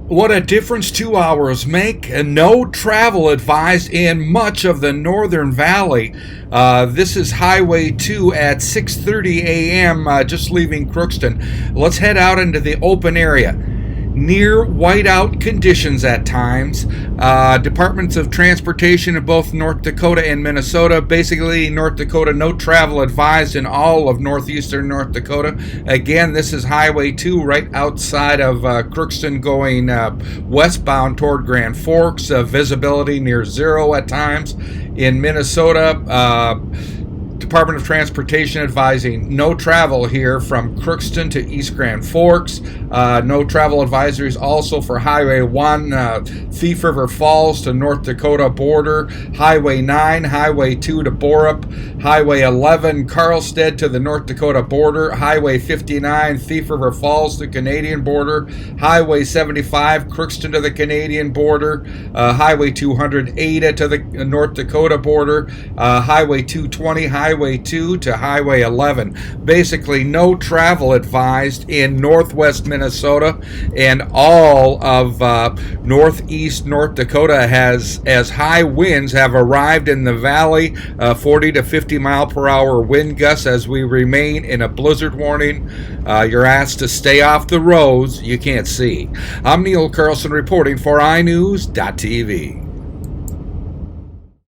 What a difference 2 hours make, and no travel advised in much of the Northern Valley. This is Highway 2 at 6:30 a.m., just leaving Crookston. Let's head out into the open area. Near whiteout conditions at times. Departments of Transportation in both North Dakota and Minnesota. Basically, North Dakota, no travel advised in all of northeastern North Dakota. Again, this is Highway 2 right outside of Crookston going westbound toward Grand Forks. Visibility near zero at times. In Minnesota, Department of Transportation advising no travel here from Crookston to East Grand Forks. No travel advisories also for Highway 1, Thief River Falls to North Dakota border. Highway 9, Highway 2 to Borup. Highway 11, Carlstead to the North Dakota border. Highway 59, Thief River Falls to Canadian border. Highway 75, Crookston to the Canadian border. Highway 200, Ada to the North Dakota border. Highway 220, Highway 2 to Highway 11. Basically, no travel advised in northwest Minnesota, and all of northeast North Dakota as high winds have arrived in the valley, 40 to 50 mile per hour wind gusts as we remain in a blizzard warning. You're asked to stay off the roads you can't see. I'm Neil Carlson reporting for iNewZ.TV.